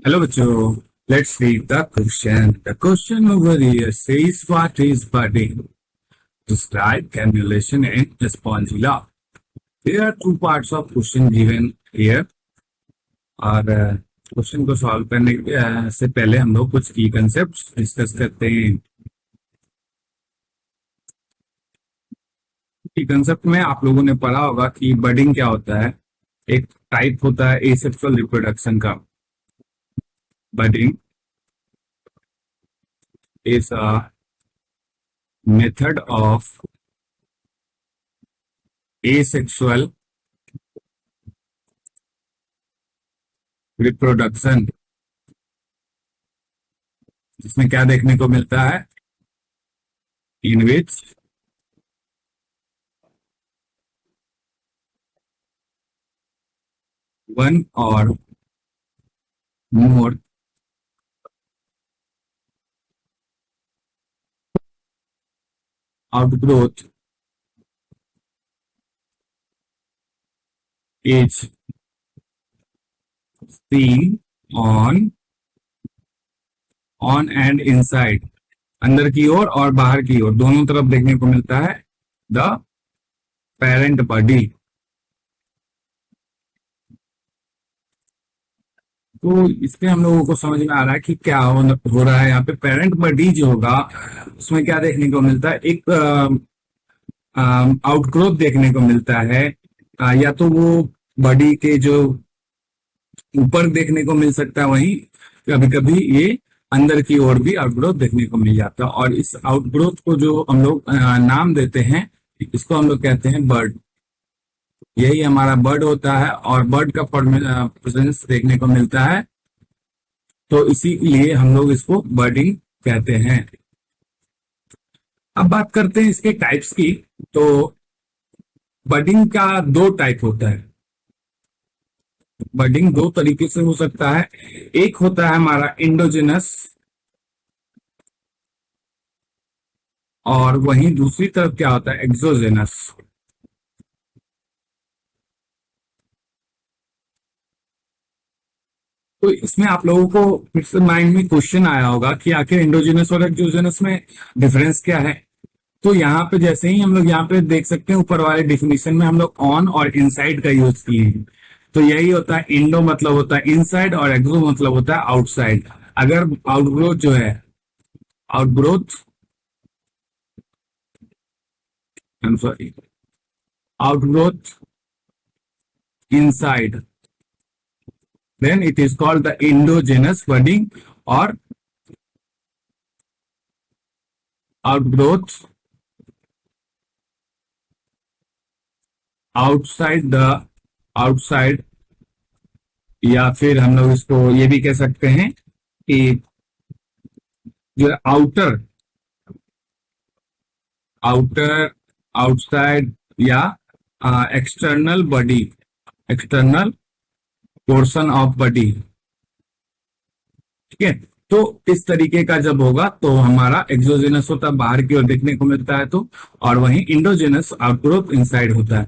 Hello, bachcho. Let's read the question. The question over here says, what is budding? Describe cannulation in spongilla. There are two parts of question given here. और question को solve करने से पहले हम लोग कुछ की concept discuss करते हैं। की कंसेप्ट में आप लोगों ने पढ़ा होगा कि बडिंग क्या होता है। एक टाइप होता है एसेक्सुअल रिप्रोडक्शन का। Budding is a method of asexual reproduction जिसमें क्या देखने को मिलता है, in which one or more outgrowth is seen on and inside, अंदर की ओर और बाहर की ओर दोनों तरफ देखने को मिलता है द पेरेंट बॉडी। तो इससे हम लोगों को समझ में आ रहा है कि क्या हो रहा है यहाँ पे। पेरेंट बॉडी जो होगा उसमें क्या देखने को मिलता है, एक आउटग्रोथ देखने को मिलता है, या तो वो बॉडी के जो ऊपर देखने को मिल सकता है, वहीं कभी कभी ये अंदर की ओर भी आउटग्रोथ देखने को मिल जाता है। और इस आउटग्रोथ को जो हम लोग नाम देते हैं, इसको हम लोग कहते हैं बर्ड। यही हमारा बर्ड होता है और बर्ड का प्रेजेंस देखने को मिलता है, तो इसीलिए हम लोग इसको बर्डिंग कहते हैं। अब बात करते हैं इसके टाइप्स की। तो बर्डिंग का दो टाइप होता है। बर्डिंग दो तरीके से हो सकता है। एक होता है हमारा इंडोजिनस, और वहीं दूसरी तरफ क्या होता है, एक्सोजेनस। तो इसमें आप लोगों को फिर से माइंड में क्वेश्चन आया होगा कि आखिर इंडोजिनस और एक्सोजेनस में डिफरेंस क्या है। तो यहाँ पे जैसे ही हम लोग यहाँ पे देख सकते हैं, ऊपर वाले डिफिनेशन में हम लोग ऑन और इनसाइड का यूज किए हैं। तो यही होता है, इंडो मतलब होता है इनसाइड और एक्सो मतलब होता है आउटसाइड। अगर आउटग्रोथ जो है, outgrowth I am sorry outgrowth inside, then it is called the endogenous budding, or outgrowth outside, या फिर हम लोग इसको ये भी कह सकते हैं कि जो आउटर आउटसाइड या external body, external portion of body. ठीक है, तो इस तरीके का जब होगा तो हमारा एक्सोजेनस होता है, बाहर की ओर देखने को मिलता है, तो और वहीं इंडोजेनस आउटग्रोथ इनसाइड होता है।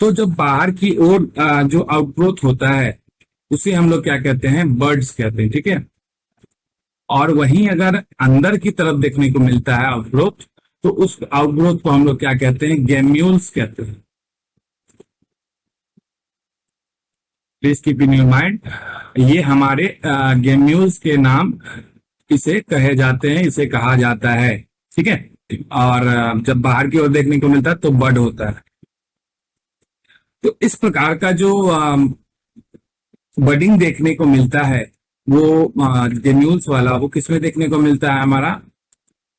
तो जब बाहर की ओर जो आउटग्रोथ होता है उसे हम लोग क्या कहते हैं, बर्ड्स कहते हैं। ठीक है, और वहीं अगर अंदर की तरफ देखने को मिलता है आउटग्रोथ, तो उस आउटग्रोथ को हम लोग क्या कहते हैं, गेम्यूल्स कहते हैं। Please keep in your mind, ये हमारे गेम्यूल्स के नाम इसे कहे जाते हैं, इसे कहा जाता है। ठीक है, और जब बाहर की ओर देखने को मिलता है तो बर्ड होता है। तो इस प्रकार का जो बर्डिंग देखने को मिलता है, वो गेम्यूल्स वाला, वो किसमें देखने को मिलता है, हमारा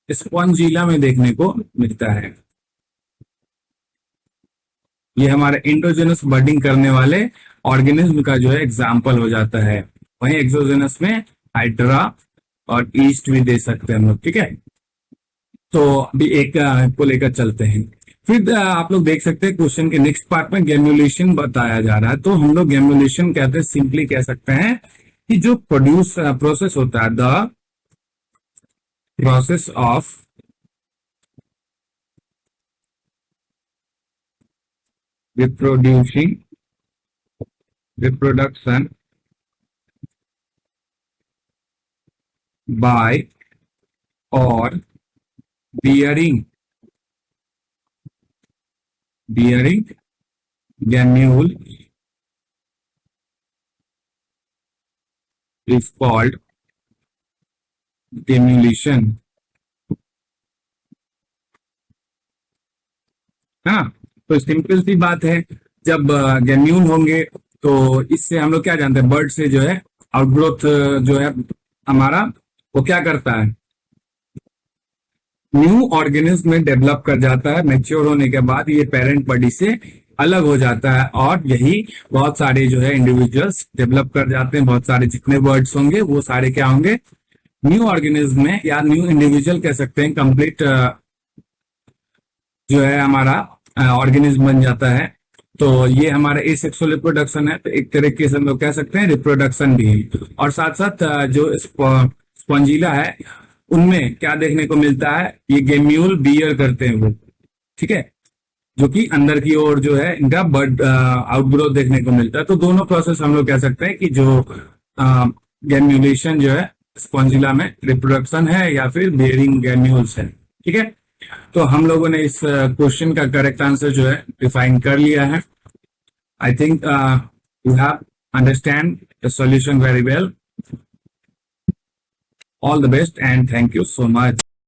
स्पॉन्जिला में देखने को मिलता है। ये हमारे इंडोजेनस बर्डिंग करने वाले ऑर्गेनिज्म का जो है एग्जाम्पल हो जाता है। वहीं एक्सोजेनस में हाइड्रा और ईस्ट भी दे सकते हैं हम लोग। ठीक है, तो अभी एक को लेकर चलते हैं। फिर आप लोग देख सकते हैं क्वेश्चन के नेक्स्ट पार्ट में गेम्युलेशन बताया जा रहा है। तो हम लोग गेम्युलेशन कहते हैं, सिंपली कह सकते हैं कि जो प्रोड्यूस प्रोसेस होता है, the process of reproduction by or bearing gamule is called gemulation। हाँ, तो सिंपल सी बात है, जब गेम्यूल होंगे तो इससे हम लोग क्या जानते हैं, बर्ड से जो है आउटग्रोथ जो है हमारा, वो क्या करता है, न्यू ऑर्गेनिज्म में डेवलप कर जाता है। मैच्योर होने के बाद ये पेरेंट बॉडी से अलग हो जाता है, और यही बहुत सारे जो है इंडिविजुअल्स डेवलप कर जाते हैं। बहुत सारे जितने बर्ड्स होंगे वो सारे क्या होंगे, न्यू ऑर्गेनिज्म में, या न्यू इंडिविजुअल कह सकते हैं, कंप्लीट जो है हमारा ऑर्गेनिज्म बन जाता है। तो ये हमारा एसेक्सुअल रिप्रोडक्शन है, तो एक तरीके से हम लोग कह सकते हैं रिप्रोडक्शन भी है। और साथ साथ जो स्पॉन्जिला है उनमें क्या देखने को मिलता है, ये गेम्यूल बियर करते हैं वो, ठीक है, जो कि अंदर की ओर जो है इनका बर्ड आउटग्रोथ देखने को मिलता है। तो दोनों प्रोसेस हम लोग कह सकते हैं कि जो गेम्यूलेशन जो है स्पॉन्जिला में रिप्रोडक्शन है, या फिर बेयरिंग गेम्यूल्स है, ठीक है। तो हम लोगों ने इस क्वेश्चन का करेक्ट आंसर जो है डिफाइन कर लिया है। I think you have understand the solution very well. All the best and thank you so much.